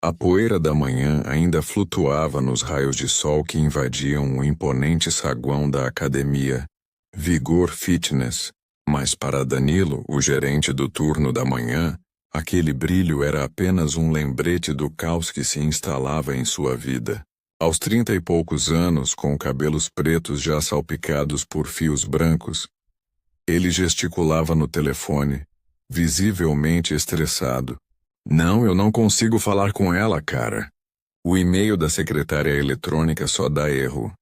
A poeira da manhã ainda flutuava nos raios de sol que invadiam o imponente saguão da academia, Vigor Fitness, mas para Danilo, o gerente do turno da manhã, aquele brilho era apenas um lembrete do caos que se instalava em sua vida. Aos 30 e poucos anos, com cabelos pretos já salpicados por fios brancos, ele gesticulava no telefone, visivelmente estressado. Não, eu não consigo falar com ela, cara. O e-mail da secretária eletrônica só dá erro.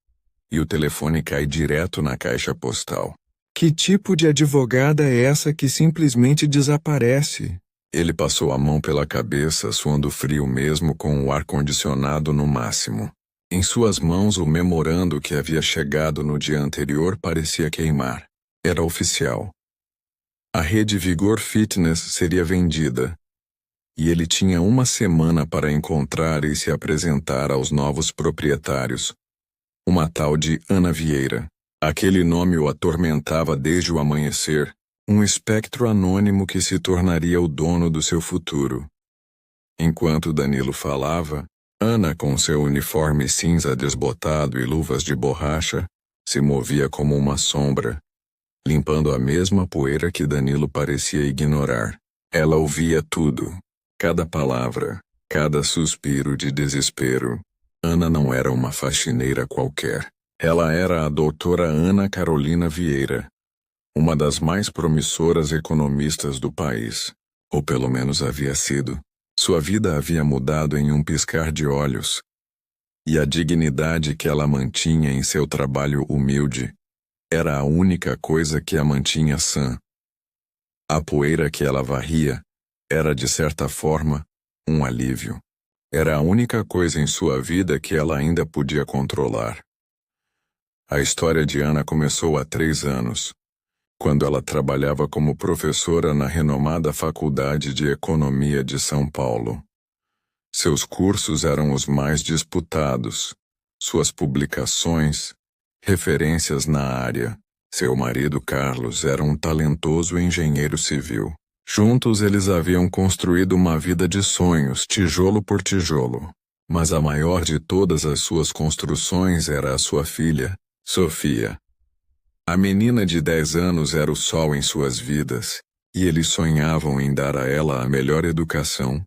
E o telefone cai direto na caixa postal. Que tipo de advogada é essa que simplesmente desaparece? Ele passou a mão pela cabeça, suando frio mesmo com o ar-condicionado no máximo. Em suas mãos o memorando que havia chegado no dia anterior parecia queimar. Era oficial. A rede Vigor Fitness seria vendida. E ele tinha uma semana para encontrar e se apresentar aos novos proprietários. Uma tal de Ana Vieira. Aquele nome o atormentava desde o amanhecer, um espectro anônimo que se tornaria o dono do seu futuro. Enquanto Danilo falava, Ana, com seu uniforme cinza desbotado e luvas de borracha, se movia como uma sombra, limpando a mesma poeira que Danilo parecia ignorar. Ela ouvia tudo. Cada palavra, cada suspiro de desespero. Ana não era uma faxineira qualquer. Ela era a doutora Ana Carolina Vieira, uma das mais promissoras economistas do país. Ou pelo menos havia sido. Sua vida havia mudado em um piscar de olhos. E a dignidade que ela mantinha em seu trabalho humilde era a única coisa que a mantinha sã. A poeira que ela varria era, de certa forma, um alívio. Era a única coisa em sua vida que ela ainda podia controlar. A história de Ana começou há 3 anos, quando ela trabalhava como professora na renomada Faculdade de Economia de São Paulo. Seus cursos eram os mais disputados, suas publicações, referências na área. Seu marido Carlos era um talentoso engenheiro civil. Juntos eles haviam construído uma vida de sonhos, tijolo por tijolo. Mas a maior de todas as suas construções era a sua filha, Sofia. A menina de 10 anos era o sol em suas vidas, e eles sonhavam em dar a ela a melhor educação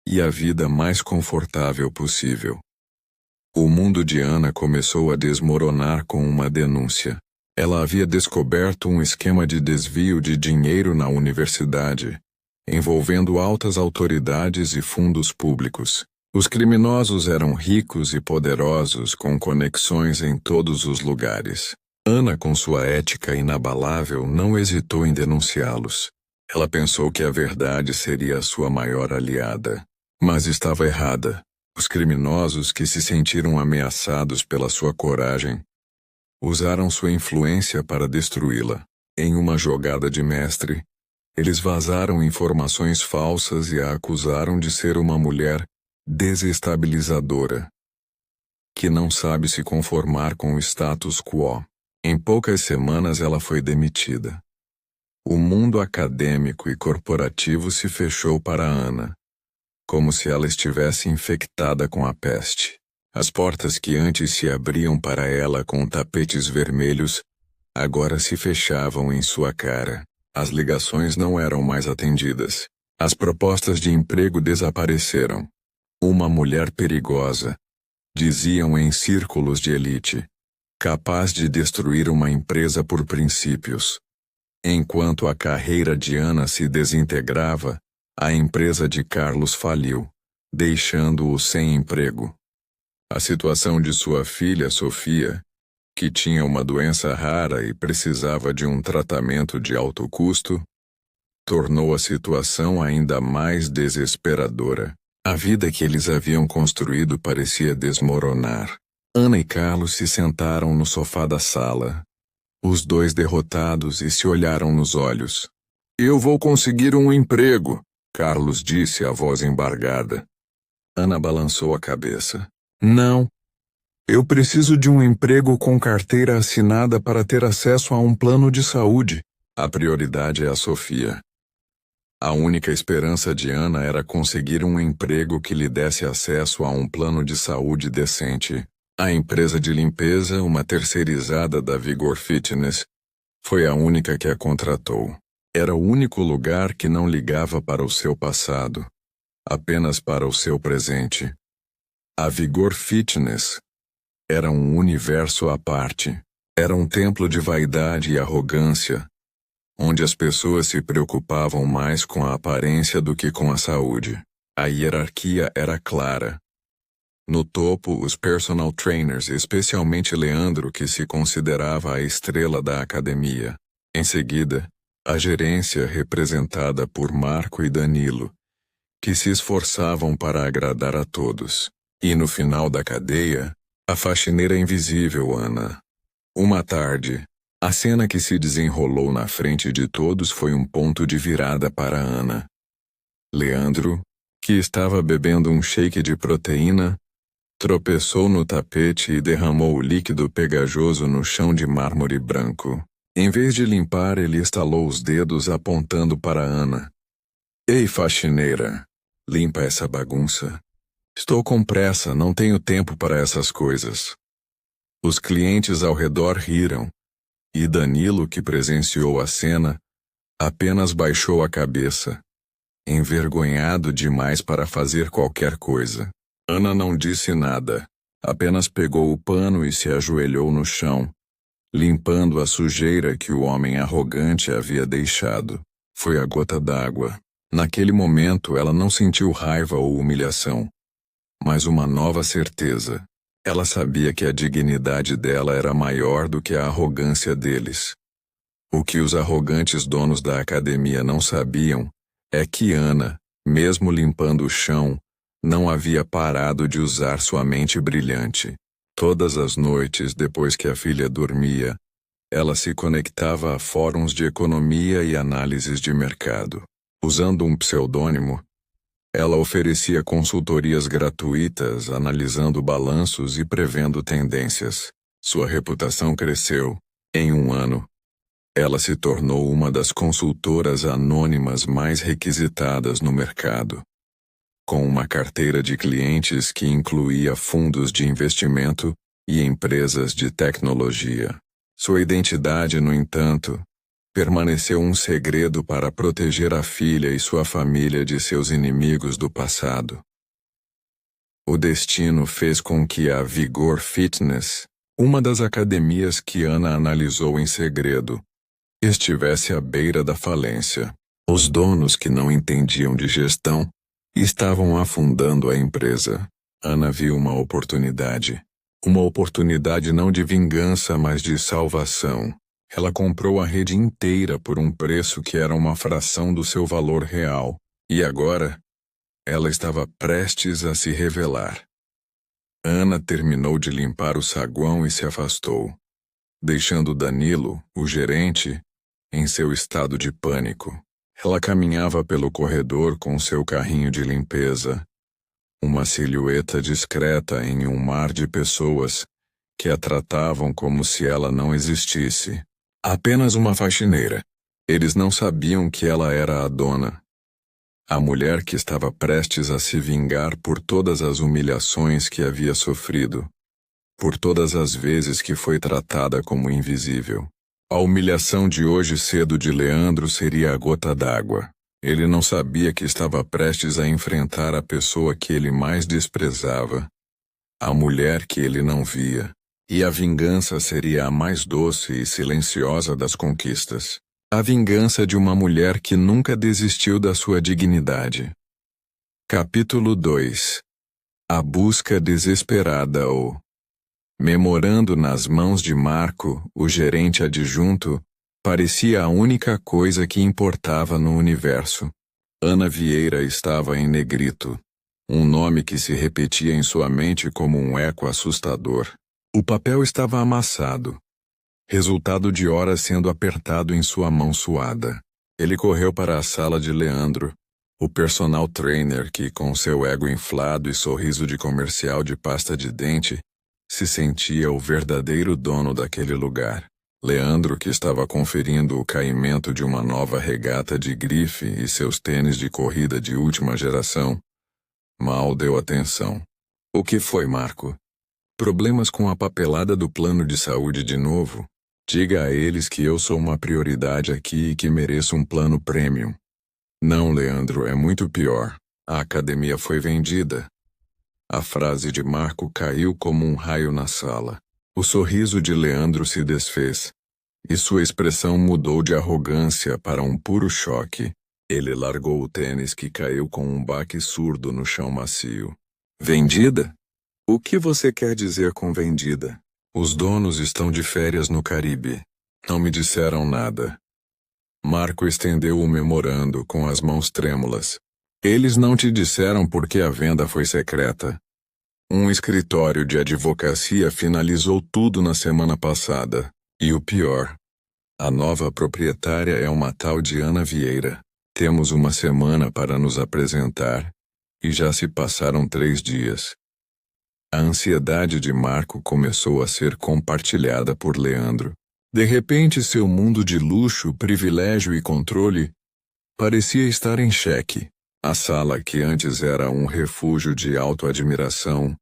e a vida mais confortável possível. O mundo de Ana começou a desmoronar com uma denúncia. Ela havia descoberto um esquema de desvio de dinheiro na universidade, envolvendo altas autoridades e fundos públicos. Os criminosos eram ricos e poderosos com conexões em todos os lugares. Ana, com sua ética inabalável, não hesitou em denunciá-los. Ela pensou que a verdade seria a sua maior aliada. Mas estava errada. Os criminosos, que se sentiram ameaçados pela sua coragem, usaram sua influência para destruí-la. Em uma jogada de mestre, eles vazaram informações falsas e a acusaram de ser uma mulher desestabilizadora, que não sabe se conformar com o status quo. Em poucas semanas ela foi demitida. O mundo acadêmico e corporativo se fechou para Ana, como se ela estivesse infectada com a peste. As portas que antes se abriam para ela com tapetes vermelhos, agora se fechavam em sua cara. As ligações não eram mais atendidas. As propostas de emprego desapareceram. Uma mulher perigosa, diziam em círculos de elite, capaz de destruir uma empresa por princípios. Enquanto a carreira de Ana se desintegrava, a empresa de Carlos faliu, deixando-o sem emprego. A situação de sua filha, Sofia, que tinha uma doença rara e precisava de um tratamento de alto custo, tornou a situação ainda mais desesperadora. A vida que eles haviam construído parecia desmoronar. Ana e Carlos se sentaram no sofá da sala, os dois derrotados, e se olharam nos olhos. "Eu vou conseguir um emprego", Carlos disse, a voz embargada. Ana balançou a cabeça. "Não. Eu preciso de um emprego com carteira assinada para ter acesso a um plano de saúde. A prioridade é a Sofia." A única esperança de Ana era conseguir um emprego que lhe desse acesso a um plano de saúde decente. A empresa de limpeza, uma terceirizada da Vigor Fitness, foi a única que a contratou. Era o único lugar que não ligava para o seu passado, apenas para o seu presente. A Vigor Fitness era um universo à parte. Era um templo de vaidade e arrogância, onde as pessoas se preocupavam mais com a aparência do que com a saúde. A hierarquia era clara. No topo, os personal trainers, especialmente Leandro, que se considerava a estrela da academia. Em seguida, a gerência representada por Marco e Danilo, que se esforçavam para agradar a todos. E no final da cadeia, a faxineira invisível Ana. Uma tarde, a cena que se desenrolou na frente de todos foi um ponto de virada para Ana. Leandro, que estava bebendo um shake de proteína, tropeçou no tapete e derramou o líquido pegajoso no chão de mármore branco. Em vez de limpar, ele estalou os dedos apontando para Ana. Ei, faxineira, limpa essa bagunça. Estou com pressa, não tenho tempo para essas coisas. Os clientes ao redor riram, e Danilo, que presenciou a cena, apenas baixou a cabeça, envergonhado demais para fazer qualquer coisa. Ana não disse nada, apenas pegou o pano e se ajoelhou no chão, limpando a sujeira que o homem arrogante havia deixado. Foi a gota d'água. Naquele momento ela não sentiu raiva ou humilhação, mas uma nova certeza. Ela sabia que a dignidade dela era maior do que a arrogância deles. O que os arrogantes donos da academia não sabiam é que Ana, mesmo limpando o chão, não havia parado de usar sua mente brilhante. Todas as noites, depois que a filha dormia, ela se conectava a fóruns de economia e análises de mercado. Usando um pseudônimo, ela oferecia consultorias gratuitas, analisando balanços e prevendo tendências. Sua reputação cresceu. Em um ano, ela se tornou uma das consultoras anônimas mais requisitadas no mercado, com uma carteira de clientes que incluía fundos de investimento e empresas de tecnologia. Sua identidade, no entanto, permaneceu um segredo para proteger a filha e sua família de seus inimigos do passado. O destino fez com que a Vigor Fitness, uma das academias que Ana analisou em segredo, estivesse à beira da falência. Os donos, que não entendiam de gestão, estavam afundando a empresa. Ana viu uma oportunidade. Uma oportunidade não de vingança, mas de salvação. Ela comprou a rede inteira por um preço que era uma fração do seu valor real. E agora, ela estava prestes a se revelar. Ana terminou de limpar o saguão e se afastou, deixando Danilo, o gerente, em seu estado de pânico. Ela caminhava pelo corredor com seu carrinho de limpeza, uma silhueta discreta em um mar de pessoas que a tratavam como se ela não existisse. Apenas uma faxineira. Eles não sabiam que ela era a dona. A mulher que estava prestes a se vingar por todas as humilhações que havia sofrido, por todas as vezes que foi tratada como invisível. A humilhação de hoje cedo de Leandro seria a gota d'água. Ele não sabia que estava prestes a enfrentar a pessoa que ele mais desprezava, a mulher que ele não via. E a vingança seria a mais doce e silenciosa das conquistas. A vingança de uma mulher que nunca desistiu da sua dignidade. Capítulo 2. A busca desesperada ou... Memorando nas mãos de Marco, o gerente adjunto, parecia a única coisa que importava no universo. Ana Vieira estava em negrito, um nome que se repetia em sua mente como um eco assustador. O papel estava amassado, resultado de horas sendo apertado em sua mão suada. Ele correu para a sala de Leandro, o personal trainer que, com seu ego inflado e sorriso de comercial de pasta de dente, se sentia o verdadeiro dono daquele lugar. Leandro, que estava conferindo o caimento de uma nova regata de grife e seus tênis de corrida de última geração, mal deu atenção. O que foi, Marco? Problemas com a papelada do plano de saúde de novo? Diga a eles que eu sou uma prioridade aqui e que mereço um plano premium. Não, Leandro, é muito pior. A academia foi vendida. A frase de Marco caiu como um raio na sala. O sorriso de Leandro se desfez. E sua expressão mudou de arrogância para um puro choque. Ele largou o tênis que caiu com um baque surdo no chão macio. Vendida? O que você quer dizer com vendida? Os donos estão de férias no Caribe. Não me disseram nada. Marco estendeu o memorando com as mãos trêmulas. Eles não te disseram porque a venda foi secreta. Um escritório de advocacia finalizou tudo na semana passada. E o pior, a nova proprietária é uma tal de Ana Vieira. Temos uma semana para nos apresentar, e já se passaram 3 dias. A ansiedade de Marco começou a ser compartilhada por Leandro. De repente, seu mundo de luxo, privilégio e controle parecia estar em xeque. A sala, que antes era um refúgio de autoadmiração,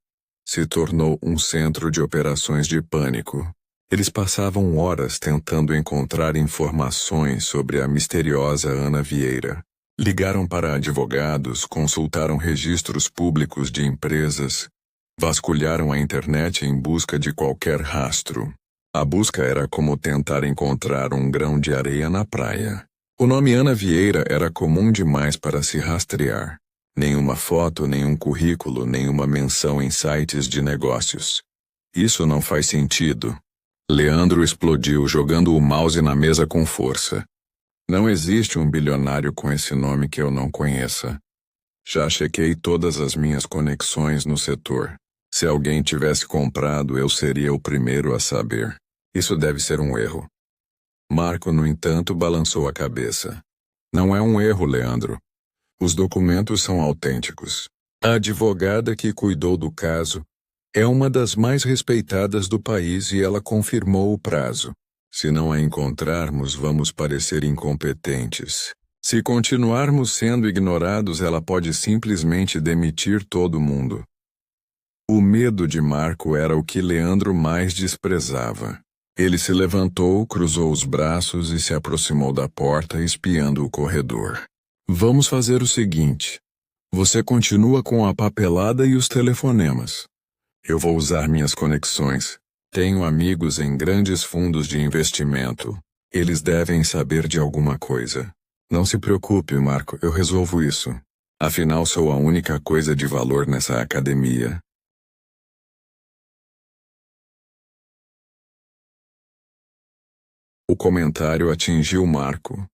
se tornou um centro de operações de pânico. Eles passavam horas tentando encontrar informações sobre a misteriosa Ana Vieira. Ligaram para advogados, consultaram registros públicos de empresas, vasculharam a internet em busca de qualquer rastro. A busca era como tentar encontrar um grão de areia na praia. O nome Ana Vieira era comum demais para se rastrear. Nenhuma foto, nenhum currículo, nenhuma menção em sites de negócios. Isso não faz sentido. Leandro explodiu, jogando o mouse na mesa com força. Não existe um bilionário com esse nome que eu não conheça. Já chequei todas as minhas conexões no setor. Se alguém tivesse comprado, eu seria o primeiro a saber. Isso deve ser um erro. Marco, no entanto, balançou a cabeça. Não é um erro, Leandro. Os documentos são autênticos. A advogada que cuidou do caso é uma das mais respeitadas do país e ela confirmou o prazo. Se não a encontrarmos, vamos parecer incompetentes. Se continuarmos sendo ignorados, ela pode simplesmente demitir todo mundo. O medo de Marco era o que Leandro mais desprezava. Ele se levantou, cruzou os braços e se aproximou da porta, espiando o corredor. Vamos fazer o seguinte. Você continua com a papelada e os telefonemas. Eu vou usar minhas conexões. Tenho amigos em grandes fundos de investimento. Eles devem saber de alguma coisa. Não se preocupe, Marco, eu resolvo isso. Afinal, sou a única coisa de valor nessa academia. O comentário atingiu Marco,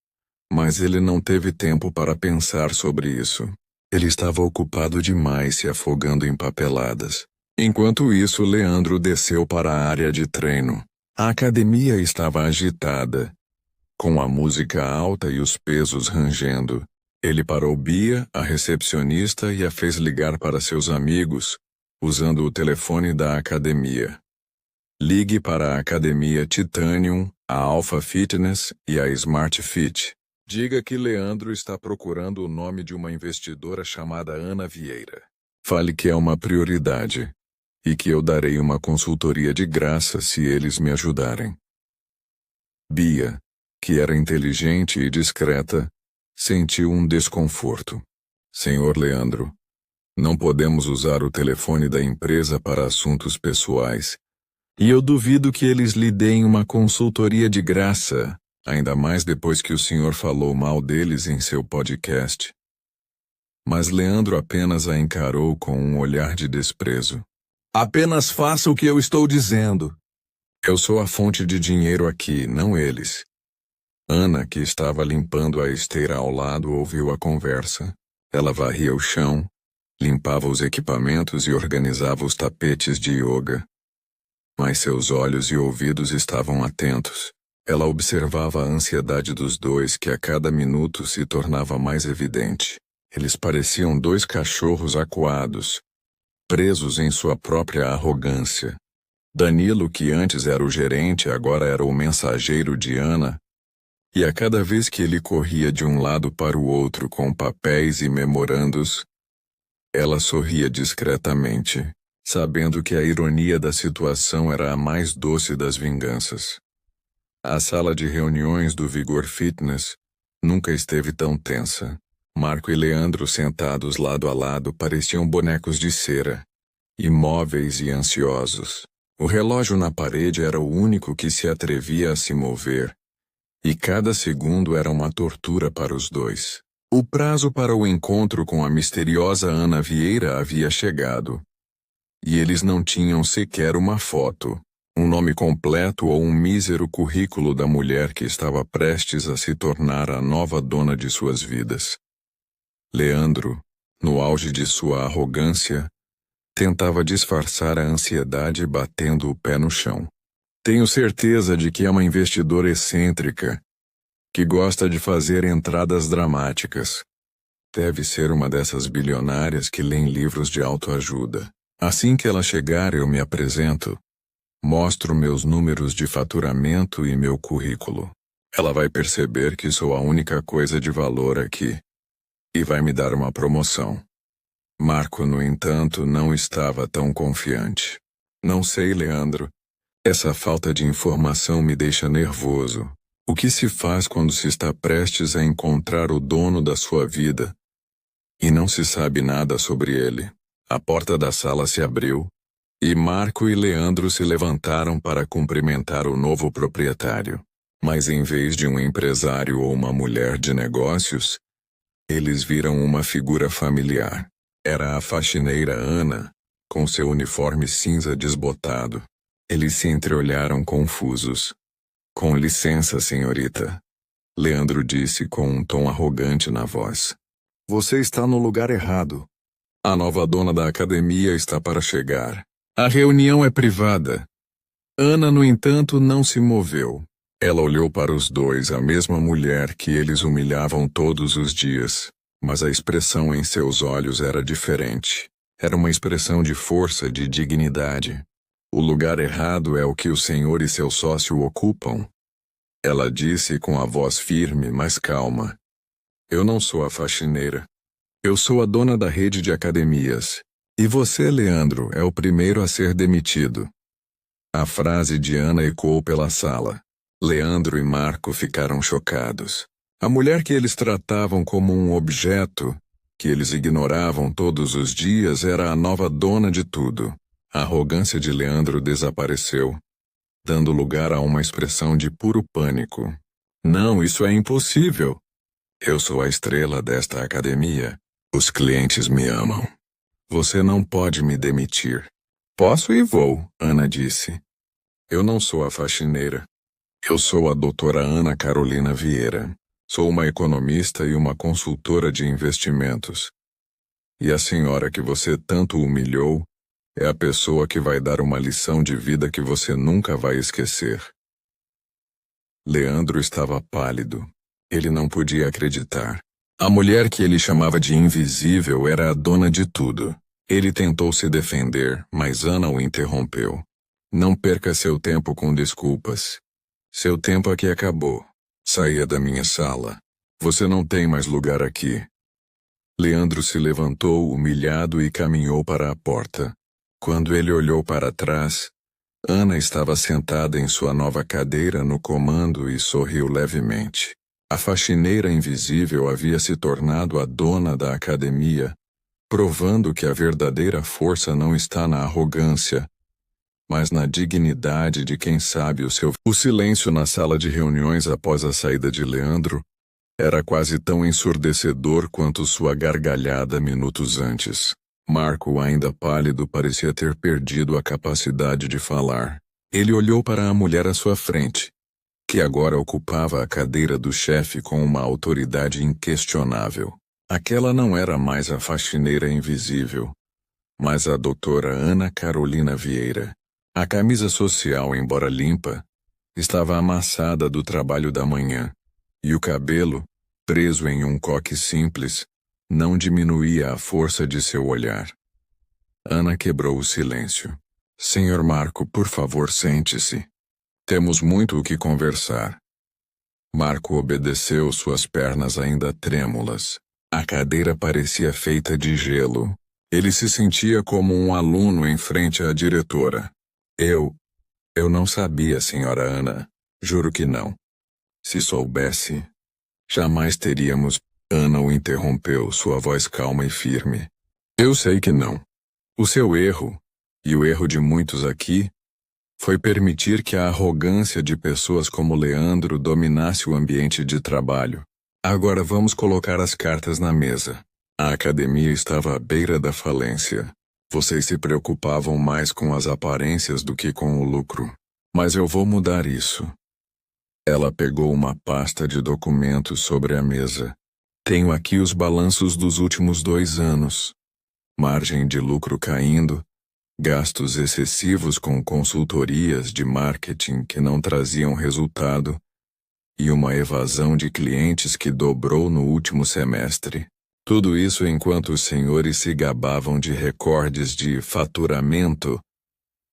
mas ele não teve tempo para pensar sobre isso. Ele estava ocupado demais se afogando em papeladas. Enquanto isso, Leandro desceu para a área de treino. A academia estava agitada, com a música alta e os pesos rangendo. Ele parou Bia, a recepcionista, e a fez ligar para seus amigos, usando o telefone da academia. Ligue para a Academia Titanium, a Alpha Fitness e a Smart Fit. Diga que Leandro está procurando o nome de uma investidora chamada Ana Vieira. Fale que é uma prioridade e que eu darei uma consultoria de graça se eles me ajudarem. Bia, que era inteligente e discreta, sentiu um desconforto. Senhor Leandro, não podemos usar o telefone da empresa para assuntos pessoais. E eu duvido que eles lhe deem uma consultoria de graça, ainda mais depois que o senhor falou mal deles em seu podcast. Mas Leandro apenas a encarou com um olhar de desprezo. Apenas faça o que eu estou dizendo. Eu sou a fonte de dinheiro aqui, não eles. Ana, que estava limpando a esteira ao lado, ouviu a conversa. Ela varria o chão, limpava os equipamentos e organizava os tapetes de yoga. Mas seus olhos e ouvidos estavam atentos. Ela observava a ansiedade dos dois, que a cada minuto se tornava mais evidente. Eles pareciam 2 cachorros acuados, presos em sua própria arrogância. Danilo, que antes era o gerente, agora era o mensageiro de Ana, e a cada vez que ele corria de um lado para o outro com papéis e memorandos, ela sorria discretamente, sabendo que a ironia da situação era a mais doce das vinganças. A sala de reuniões do Vigor Fitness nunca esteve tão tensa. Marco e Leandro, sentados lado a lado, pareciam bonecos de cera, imóveis e ansiosos. O relógio na parede era o único que se atrevia a se mover, e cada segundo era uma tortura para os dois. O prazo para o encontro com a misteriosa Ana Vieira havia chegado, e eles não tinham sequer uma foto, um nome completo ou um mísero currículo da mulher que estava prestes a se tornar a nova dona de suas vidas. Leandro, no auge de sua arrogância, tentava disfarçar a ansiedade batendo o pé no chão. Tenho certeza de que é uma investidora excêntrica, que gosta de fazer entradas dramáticas. Deve ser uma dessas bilionárias que lêem livros de autoajuda. Assim que ela chegar, eu me apresento. Mostro meus números de faturamento e meu currículo. Ela vai perceber que sou a única coisa de valor aqui, e vai me dar uma promoção. Marco, no entanto, não estava tão confiante. Não sei, Leandro. Essa falta de informação me deixa nervoso. O que se faz quando se está prestes a encontrar o dono da sua vida e não se sabe nada sobre ele? A porta da sala se abriu e Marco e Leandro se levantaram para cumprimentar o novo proprietário. Mas em vez de um empresário ou uma mulher de negócios, eles viram uma figura familiar. Era a faxineira Ana, com seu uniforme cinza desbotado. Eles se entreolharam confusos. Com licença, senhorita. Leandro disse com um tom arrogante na voz. Você está no lugar errado. A nova dona da academia está para chegar. A reunião é privada. Ana, no entanto, não se moveu. Ela olhou para os dois, a mesma mulher que eles humilhavam todos os dias, mas a expressão em seus olhos era diferente. Era uma expressão de força, de dignidade. O lugar errado é o que o senhor e seu sócio ocupam. Ela disse com a voz firme, mas calma. Eu não sou a faxineira. Eu sou a dona da rede de academias. E você, Leandro, é o primeiro a ser demitido. A frase de Ana ecoou pela sala. Leandro e Marco ficaram chocados. A mulher que eles tratavam como um objeto, que eles ignoravam todos os dias, era a nova dona de tudo. A arrogância de Leandro desapareceu, dando lugar a uma expressão de puro pânico. Não, isso é impossível. Eu sou a estrela desta academia. Os clientes me amam. Você não pode me demitir. Posso e vou, Ana disse. Eu não sou a faxineira. Eu sou a doutora Ana Carolina Vieira. Sou uma economista e uma consultora de investimentos. E a senhora que você tanto humilhou é a pessoa que vai dar uma lição de vida que você nunca vai esquecer. Leandro estava pálido. Ele não podia acreditar. A mulher que ele chamava de invisível era a dona de tudo. Ele tentou se defender, mas Ana o interrompeu. Não perca seu tempo com desculpas. Seu tempo aqui acabou. Saia da minha sala. Você não tem mais lugar aqui. Leandro se levantou humilhado e caminhou para a porta. Quando ele olhou para trás, Ana estava sentada em sua nova cadeira no comando e sorriu levemente. A faxineira invisível havia se tornado a dona da academia, provando que a verdadeira força não está na arrogância, mas na dignidade de quem sabe o seu... O silêncio na sala de reuniões após a saída de Leandro era quase tão ensurdecedor quanto sua gargalhada minutos antes. Marco, ainda pálido, parecia ter perdido a capacidade de falar. Ele olhou para a mulher à sua frente, que agora ocupava a cadeira do chefe com uma autoridade inquestionável. Aquela não era mais a faxineira invisível, mas a doutora Ana Carolina Vieira. A camisa social, embora limpa, estava amassada do trabalho da manhã, e o cabelo, preso em um coque simples, não diminuía a força de seu olhar. Ana quebrou o silêncio. Senhor Marco, por favor, sente-se. Temos muito o que conversar. Marco obedeceu, suas pernas ainda trêmulas. A cadeira parecia feita de gelo. Ele se sentia como um aluno em frente à diretora. Eu não sabia, senhora Ana. Juro que não. Se soubesse, jamais teríamos. Ana o interrompeu, sua voz calma e firme. Eu sei que não. O seu erro, e o erro de muitos aqui, foi permitir que a arrogância de pessoas como Leandro dominasse o ambiente de trabalho. Agora vamos colocar as cartas na mesa. A academia estava à beira da falência. Vocês se preocupavam mais com as aparências do que com o lucro. Mas eu vou mudar isso. Ela pegou uma pasta de documentos sobre a mesa. Tenho aqui os balanços dos últimos 2 anos. Margem de lucro caindo, gastos excessivos com consultorias de marketing que não traziam resultado e uma evasão de clientes que dobrou no último semestre. Tudo isso enquanto os senhores se gabavam de recordes de faturamento,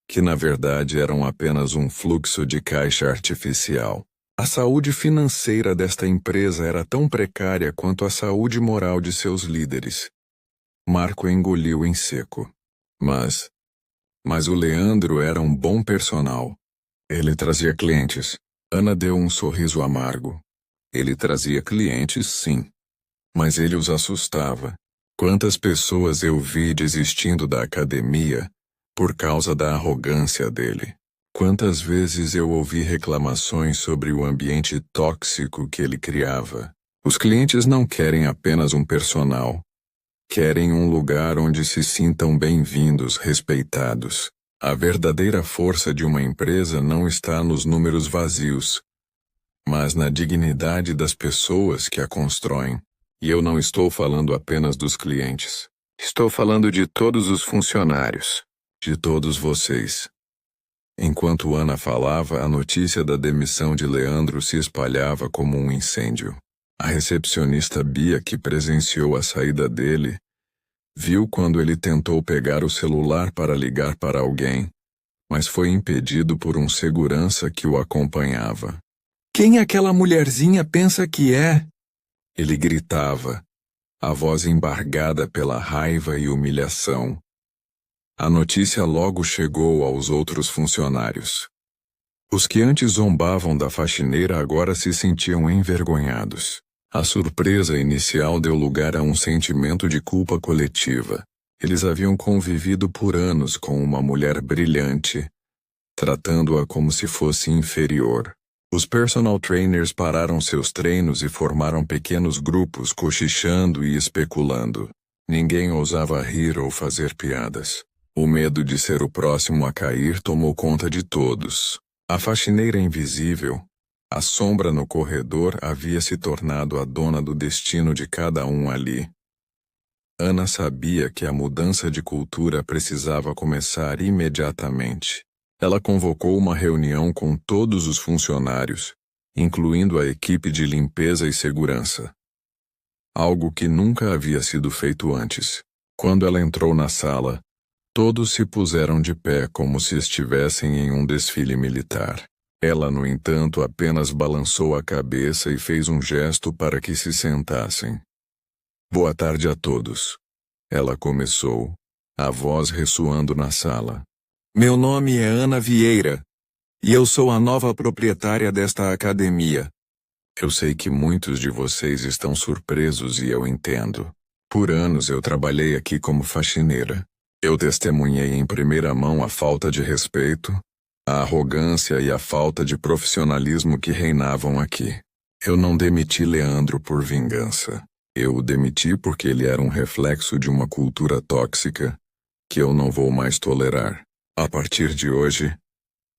que na verdade eram apenas um fluxo de caixa artificial. A saúde financeira desta empresa era tão precária quanto a saúde moral de seus líderes. Marco engoliu em seco. Mas o Leandro era um bom personal. Ele trazia clientes. Ana deu um sorriso amargo. Ele trazia clientes, sim. Mas ele os assustava. Quantas pessoas eu vi desistindo da academia por causa da arrogância dele. Quantas vezes eu ouvi reclamações sobre o ambiente tóxico que ele criava. Os clientes não querem apenas um personal. Querem um lugar onde se sintam bem-vindos, respeitados. A verdadeira força de uma empresa não está nos números vazios, mas na dignidade das pessoas que a constroem. E eu não estou falando apenas dos clientes. Estou falando de todos os funcionários, de todos vocês. Enquanto Ana falava, a notícia da demissão de Leandro se espalhava como um incêndio. A recepcionista Bia, que presenciou a saída dele, viu quando ele tentou pegar o celular para ligar para alguém, mas foi impedido por um segurança que o acompanhava. Quem aquela mulherzinha pensa que é? Ele gritava, a voz embargada pela raiva e humilhação. A notícia logo chegou aos outros funcionários. Os que antes zombavam da faxineira agora se sentiam envergonhados. A surpresa inicial deu lugar a um sentimento de culpa coletiva. Eles haviam convivido por anos com uma mulher brilhante, tratando-a como se fosse inferior. Os personal trainers pararam seus treinos e formaram pequenos grupos cochichando e especulando. Ninguém ousava rir ou fazer piadas. O medo de ser o próximo a cair tomou conta de todos. A faxineira invisível, a sombra no corredor, havia se tornado a dona do destino de cada um ali. Ana sabia que a mudança de cultura precisava começar imediatamente. Ela convocou uma reunião com todos os funcionários, incluindo a equipe de limpeza e segurança. Algo que nunca havia sido feito antes. Quando ela entrou na sala, todos se puseram de pé como se estivessem em um desfile militar. Ela, no entanto, apenas balançou a cabeça e fez um gesto para que se sentassem. Boa tarde a todos. Ela começou, a voz ressoando na sala. Meu nome é Ana Vieira, e eu sou a nova proprietária desta academia. Eu sei que muitos de vocês estão surpresos e eu entendo. Por anos eu trabalhei aqui como faxineira. Eu testemunhei em primeira mão a falta de respeito, a arrogância e a falta de profissionalismo que reinavam aqui. Eu não demiti Leandro por vingança. Eu o demiti porque ele era um reflexo de uma cultura tóxica que eu não vou mais tolerar. A partir de hoje,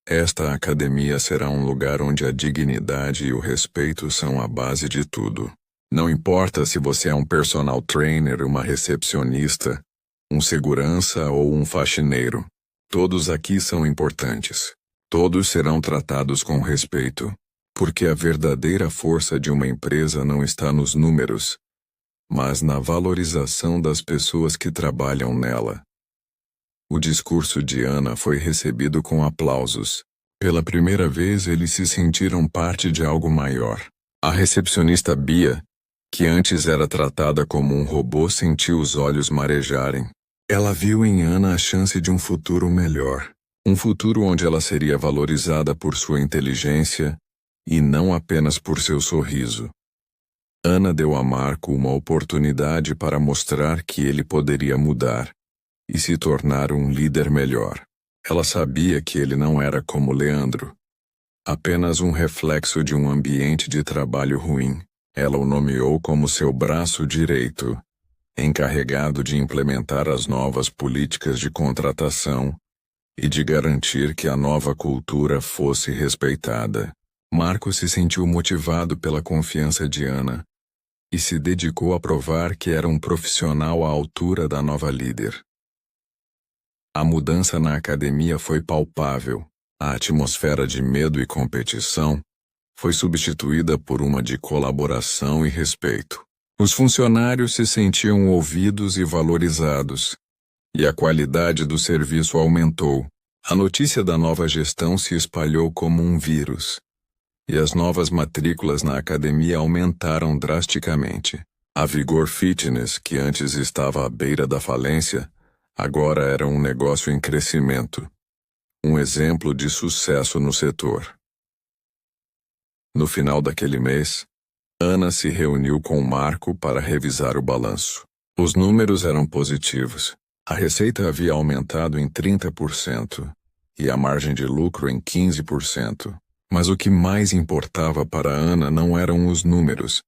esta academia será um lugar onde a dignidade e o respeito são a base de tudo. Não importa se você é um personal trainer, uma recepcionista, um segurança ou um faxineiro. Todos aqui são importantes. Todos serão tratados com respeito, porque a verdadeira força de uma empresa não está nos números, mas na valorização das pessoas que trabalham nela. O discurso de Ana foi recebido com aplausos. Pela primeira vez eles se sentiram parte de algo maior. A recepcionista Bia, que antes era tratada como um robô, sentiu os olhos marejarem. Ela viu em Ana a chance de um futuro melhor. Um futuro onde ela seria valorizada por sua inteligência e não apenas por seu sorriso. Ana deu a Marco uma oportunidade para mostrar que ele poderia mudar e se tornar um líder melhor. Ela sabia que ele não era como Leandro, apenas um reflexo de um ambiente de trabalho ruim. Ela o nomeou como seu braço direito, encarregado de implementar as novas políticas de contratação e de garantir que a nova cultura fosse respeitada. Marco se sentiu motivado pela confiança de Ana e se dedicou a provar que era um profissional à altura da nova líder. A mudança na academia foi palpável. A atmosfera de medo e competição foi substituída por uma de colaboração e respeito. Os funcionários se sentiam ouvidos e valorizados, e a qualidade do serviço aumentou. A notícia da nova gestão se espalhou como um vírus, e as novas matrículas na academia aumentaram drasticamente. A Vigor Fitness, que antes estava à beira da falência, agora era um negócio em crescimento. Um exemplo de sucesso no setor. No final daquele mês, Ana se reuniu com Marco para revisar o balanço. Os números eram positivos. A receita havia aumentado em 30% e a margem de lucro em 15%. Mas o que mais importava para Ana não eram os números,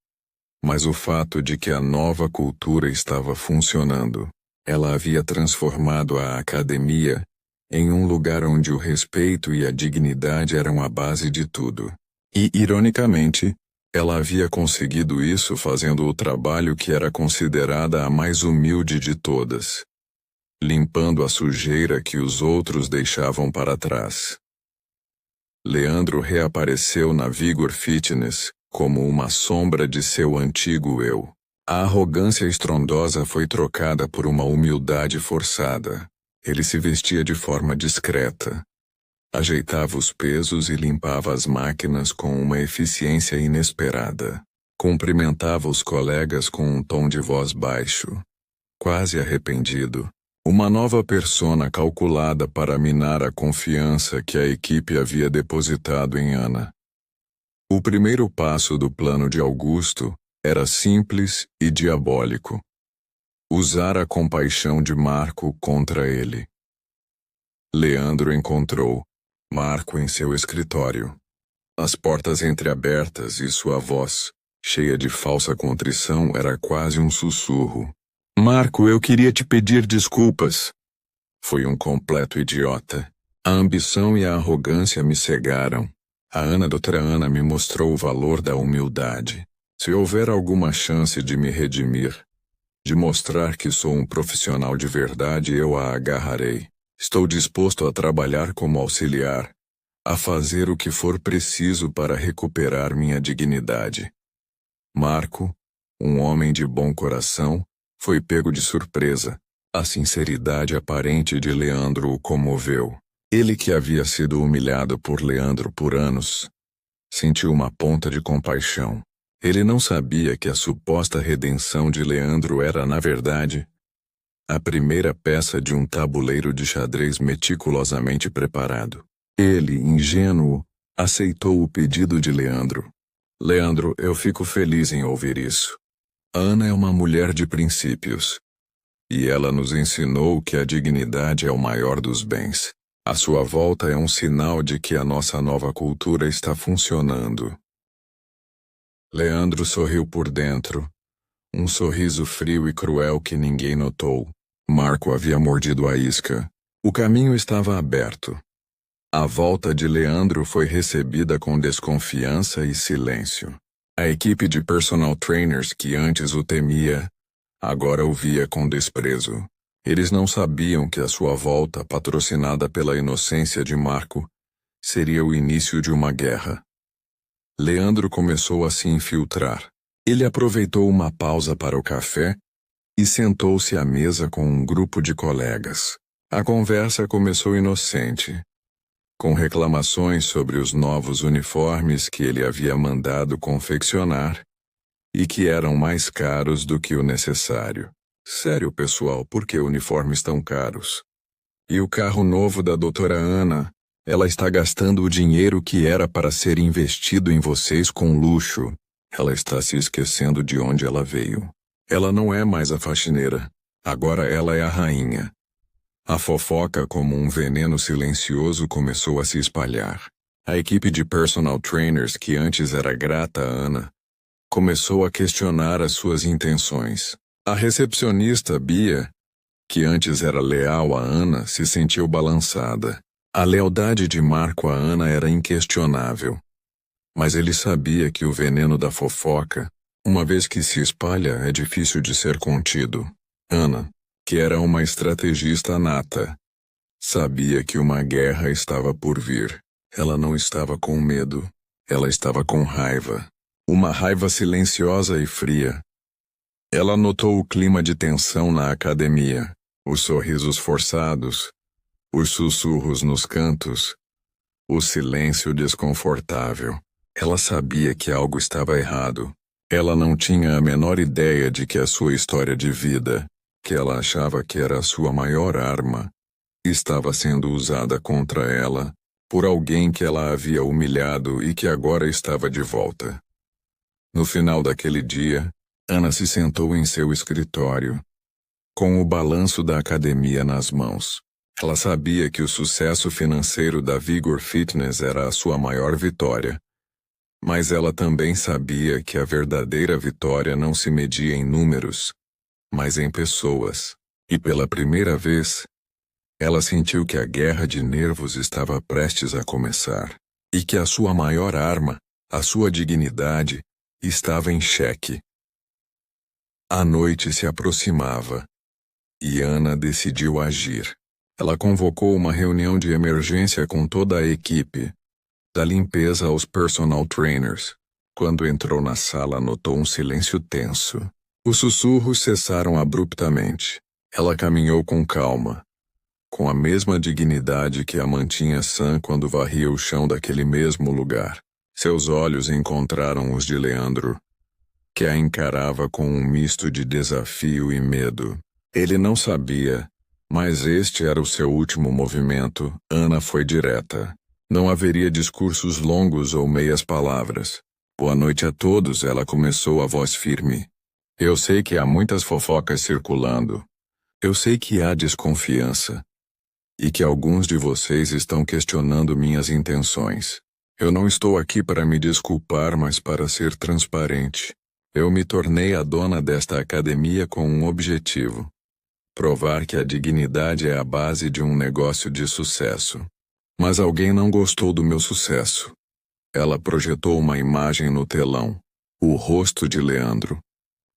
mas o fato de que a nova cultura estava funcionando. Ela havia transformado a academia em um lugar onde o respeito e a dignidade eram a base de tudo. E, ironicamente, ela havia conseguido isso fazendo o trabalho que era considerada a mais humilde de todas, limpando a sujeira que os outros deixavam para trás. Leandro reapareceu na Vigor Fitness como uma sombra de seu antigo eu. A arrogância estrondosa foi trocada por uma humildade forçada. Ele se vestia de forma discreta, ajeitava os pesos e limpava as máquinas com uma eficiência inesperada. Cumprimentava os colegas com um tom de voz baixo, quase arrependido. Uma nova persona calculada para minar a confiança que a equipe havia depositado em Ana. O primeiro passo do plano de Augusto era simples e diabólico. Usar a compaixão de Marco contra ele. Leandro encontrou Marco em seu escritório. As portas entreabertas e sua voz, cheia de falsa contrição, era quase um sussurro. Marco, eu queria te pedir desculpas. Fui um completo idiota. A ambição e a arrogância me cegaram. Doutora Ana me mostrou o valor da humildade. Se houver alguma chance de me redimir, de mostrar que sou um profissional de verdade, eu a agarrarei. Estou disposto a trabalhar como auxiliar, a fazer o que for preciso para recuperar minha dignidade. Marco, um homem de bom coração, foi pego de surpresa. A sinceridade aparente de Leandro o comoveu. Ele, que havia sido humilhado por Leandro por anos, sentiu uma ponta de compaixão. Ele não sabia que a suposta redenção de Leandro era, na verdade, a primeira peça de um tabuleiro de xadrez meticulosamente preparado. Ele, ingênuo, aceitou o pedido de Leandro. Leandro, eu fico feliz em ouvir isso. Ana é uma mulher de princípios. E ela nos ensinou que a dignidade é o maior dos bens. A sua volta é um sinal de que a nossa nova cultura está funcionando. Leandro sorriu por dentro. Um sorriso frio e cruel que ninguém notou. Marco havia mordido a isca. O caminho estava aberto. A volta de Leandro foi recebida com desconfiança e silêncio. A equipe de personal trainers que antes o temia, agora o via com desprezo. Eles não sabiam que a sua volta, patrocinada pela inocência de Marco, seria o início de uma guerra. Leandro começou a se infiltrar. Ele aproveitou uma pausa para o café e sentou-se à mesa com um grupo de colegas. A conversa começou inocente, com reclamações sobre os novos uniformes que ele havia mandado confeccionar e que eram mais caros do que o necessário. Sério, pessoal, por que uniformes tão caros? E o carro novo da doutora Ana? Ela está gastando o dinheiro que era para ser investido em vocês com luxo. Ela está se esquecendo de onde ela veio. Ela não é mais a faxineira. Agora ela é a rainha. A fofoca, como um veneno silencioso, começou a se espalhar. A equipe de personal trainers, que antes era grata a Ana, começou a questionar as suas intenções. A recepcionista, Bia, que antes era leal a Ana, se sentiu balançada. A lealdade de Marco a Ana era inquestionável. Mas ele sabia que o veneno da fofoca, uma vez que se espalha, é difícil de ser contido. Ana, que era uma estrategista nata, sabia que uma guerra estava por vir. Ela não estava com medo, ela estava com raiva. Uma raiva silenciosa e fria. Ela notou o clima de tensão na academia, os sorrisos forçados, os sussurros nos cantos, o silêncio desconfortável. Ela sabia que algo estava errado. Ela não tinha a menor ideia de que a sua história de vida, que ela achava que era a sua maior arma, estava sendo usada contra ela, por alguém que ela havia humilhado e que agora estava de volta. No final daquele dia, Ana se sentou em seu escritório, com o balanço da academia nas mãos. Ela sabia que o sucesso financeiro da Vigor Fitness era a sua maior vitória. Mas ela também sabia que a verdadeira vitória não se media em números, mas em pessoas. E pela primeira vez, ela sentiu que a guerra de nervos estava prestes a começar, e que a sua maior arma, a sua dignidade, estava em xeque. A noite se aproximava, e Ana decidiu agir. Ela convocou uma reunião de emergência com toda a equipe, da limpeza aos personal trainers. Quando entrou na sala, notou um silêncio tenso. Os sussurros cessaram abruptamente. Ela caminhou com calma, com a mesma dignidade que a mantinha sã quando varria o chão daquele mesmo lugar. Seus olhos encontraram os de Leandro, que a encarava com um misto de desafio e medo. Ele não sabia, mas este era o seu último movimento. Ana foi direta. Não haveria discursos longos ou meias palavras. Boa noite a todos, ela começou a voz firme. Eu sei que há muitas fofocas circulando. Eu sei que há desconfiança. E que alguns de vocês estão questionando minhas intenções. Eu não estou aqui para me desculpar, mas para ser transparente. Eu me tornei a dona desta academia com um objetivo: provar que a dignidade é a base de um negócio de sucesso. Mas alguém não gostou do meu sucesso. Ela projetou uma imagem no telão. O rosto de Leandro.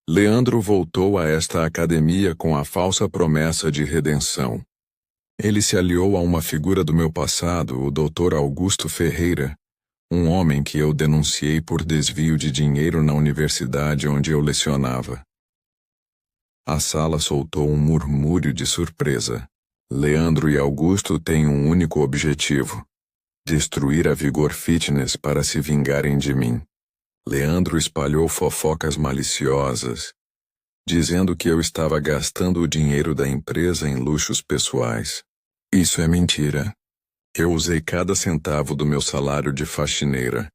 Leandro voltou a esta academia com a falsa promessa de redenção. Ele se aliou a uma figura do meu passado, o Dr. Augusto Ferreira, um homem que eu denunciei por desvio de dinheiro na universidade onde eu lecionava. A sala soltou um murmúrio de surpresa. Leandro e Augusto têm um único objetivo: destruir a Vigor Fitness para se vingarem de mim. Leandro espalhou fofocas maliciosas, dizendo que eu estava gastando o dinheiro da empresa em luxos pessoais. Isso é mentira. Eu usei cada centavo do meu salário de faxineira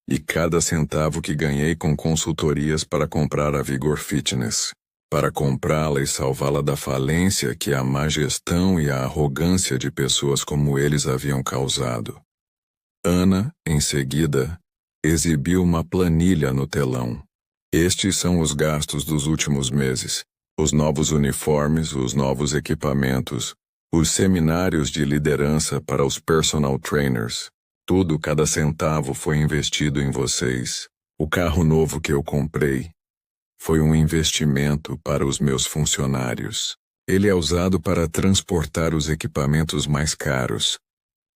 e cada centavo que ganhei com consultorias para comprar a Vigor Fitness, para comprá-la e salvá-la da falência que a má gestão e a arrogância de pessoas como eles haviam causado. Ana, em seguida, exibiu uma planilha no telão. Estes são os gastos dos últimos meses: os novos uniformes, os novos equipamentos, os seminários de liderança para os personal trainers. Tudo, cada centavo foi investido em vocês. O carro novo que eu comprei foi um investimento para os meus funcionários. Ele é usado para transportar os equipamentos mais caros,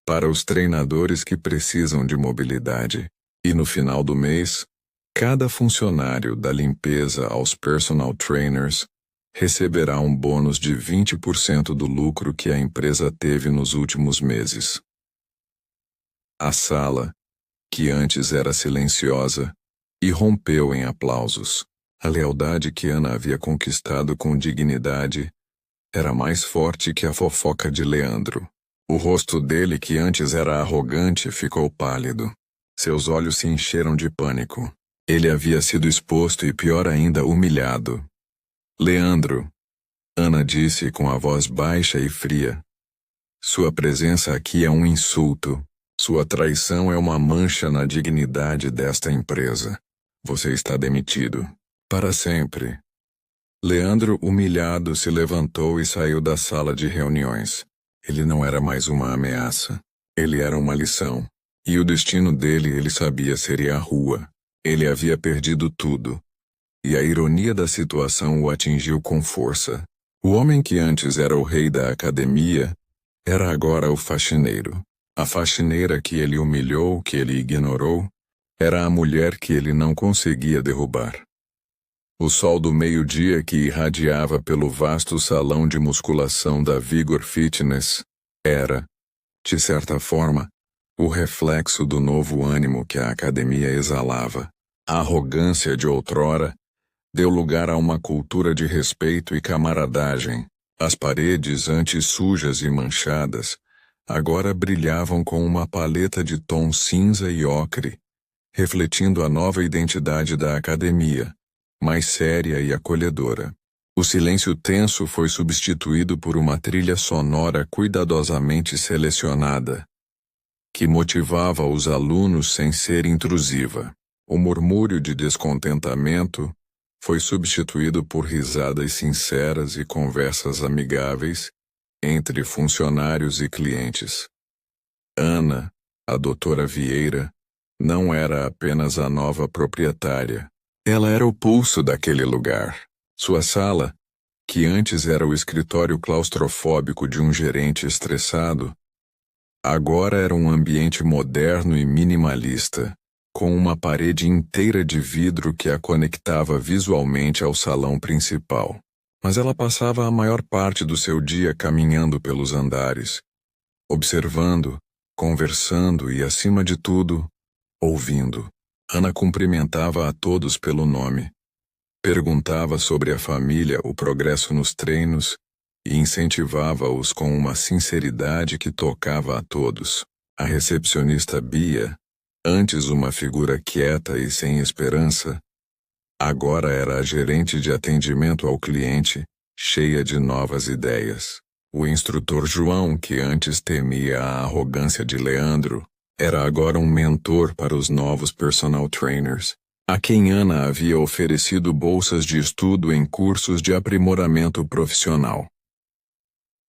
para os treinadores que precisam de mobilidade. E no final do mês, cada funcionário, da limpeza aos personal trainers, receberá um bônus de 20% do lucro que a empresa teve nos últimos meses. A sala, que antes era silenciosa, irrompeu em aplausos. A lealdade que Ana havia conquistado com dignidade era mais forte que a fofoca de Leandro. O rosto dele, que antes era arrogante, ficou pálido. Seus olhos se encheram de pânico. Ele havia sido exposto e, pior ainda, humilhado. Leandro, Ana disse com a voz baixa e fria. Sua presença aqui é um insulto. Sua traição é uma mancha na dignidade desta empresa. Você está demitido. Para sempre. Leandro, humilhado, se levantou e saiu da sala de reuniões. Ele não era mais uma ameaça. Ele era uma lição. E o destino dele, ele sabia, seria a rua. Ele havia perdido tudo. E a ironia da situação o atingiu com força. O homem que antes era o rei da academia, era agora o faxineiro. A faxineira que ele humilhou, que ele ignorou, era a mulher que ele não conseguia derrubar. O sol do meio-dia que irradiava pelo vasto salão de musculação da Vigor Fitness era, de certa forma, o reflexo do novo ânimo que a academia exalava. A arrogância de outrora deu lugar a uma cultura de respeito e camaradagem. As paredes, antes sujas e manchadas, agora brilhavam com uma paleta de tons cinza e ocre, refletindo a nova identidade da academia, mais séria e acolhedora. O silêncio tenso foi substituído por uma trilha sonora cuidadosamente selecionada, que motivava os alunos sem ser intrusiva. O murmúrio de descontentamento foi substituído por risadas sinceras e conversas amigáveis entre funcionários e clientes. Ana, a doutora Vieira, não era apenas a nova proprietária. Ela era o pulso daquele lugar. Sua sala, que antes era o escritório claustrofóbico de um gerente estressado, agora era um ambiente moderno e minimalista, com uma parede inteira de vidro que a conectava visualmente ao salão principal. Mas ela passava a maior parte do seu dia caminhando pelos andares, observando, conversando e, acima de tudo, ouvindo. Ana cumprimentava a todos pelo nome, perguntava sobre a família, o progresso nos treinos e incentivava-os com uma sinceridade que tocava a todos. A recepcionista Bia, antes uma figura quieta e sem esperança, agora era a gerente de atendimento ao cliente, cheia de novas ideias. O instrutor João, que antes temia a arrogância de Leandro, era agora um mentor para os novos personal trainers, a quem Ana havia oferecido bolsas de estudo em cursos de aprimoramento profissional.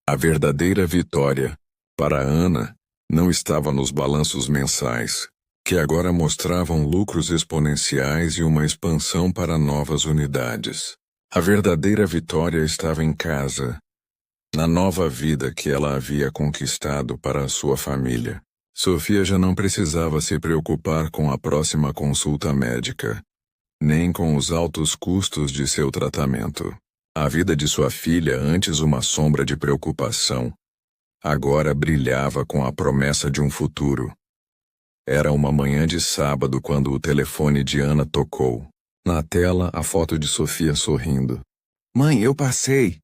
A verdadeira vitória, para Ana, não estava nos balanços mensais, que agora mostravam lucros exponenciais e uma expansão para novas unidades. A verdadeira vitória estava em casa, na nova vida que ela havia conquistado para a sua família. Sofia já não precisava se preocupar com a próxima consulta médica, nem com os altos custos de seu tratamento. A vida de sua filha, antes uma sombra de preocupação, agora brilhava com a promessa de um futuro. Era uma manhã de sábado quando o telefone de Ana tocou. Na tela, a foto de Sofia sorrindo. Mãe, eu passei.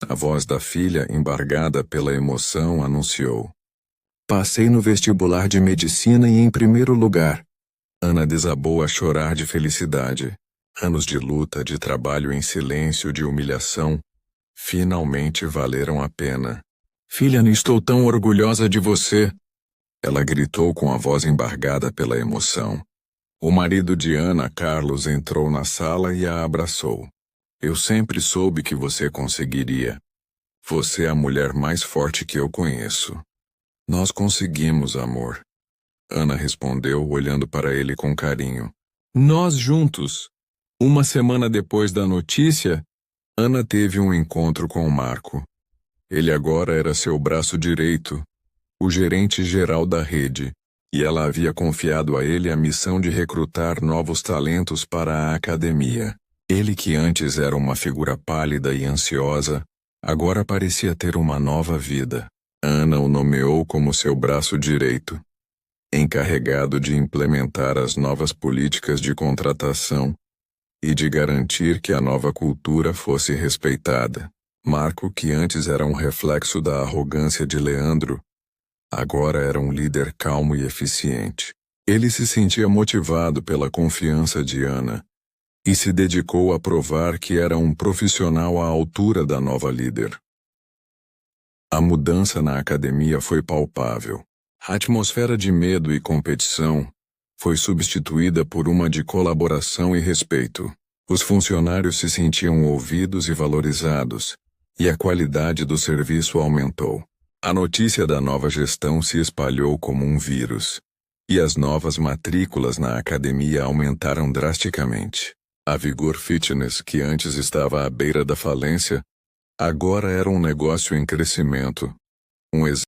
A voz da filha, embargada pela emoção, anunciou. Passei no vestibular de medicina e em primeiro lugar. Ana desabou a chorar de felicidade. Anos de luta, de trabalho em silêncio, de humilhação, finalmente valeram a pena. Filha, não estou tão orgulhosa de você. Ela gritou com a voz embargada pela emoção. O marido de Ana, Carlos, entrou na sala e a abraçou. Eu sempre soube que você conseguiria. Você é a mulher mais forte que eu conheço. Nós conseguimos, amor. Ana respondeu, olhando para ele com carinho. Nós juntos. Uma semana depois da notícia, Ana teve um encontro com Marco. Ele agora era seu braço direito, o gerente-geral da rede, e ela havia confiado a ele a missão de recrutar novos talentos para a academia. Ele que antes era uma figura pálida e ansiosa, agora parecia ter uma nova vida. Ana o nomeou como seu braço direito, encarregado de implementar as novas políticas de contratação e de garantir que a nova cultura fosse respeitada. Marco, que antes era um reflexo da arrogância de Leandro, agora era um líder calmo e eficiente. Ele se sentia motivado pela confiança de Ana e se dedicou a provar que era um profissional à altura da nova líder. A mudança na academia foi palpável. A atmosfera de medo e competição foi substituída por uma de colaboração e respeito. Os funcionários se sentiam ouvidos e valorizados, e a qualidade do serviço aumentou. A notícia da nova gestão se espalhou como um vírus, e as novas matrículas na academia aumentaram drasticamente. A Vigor Fitness, que antes estava à beira da falência, agora era um negócio em crescimento. Um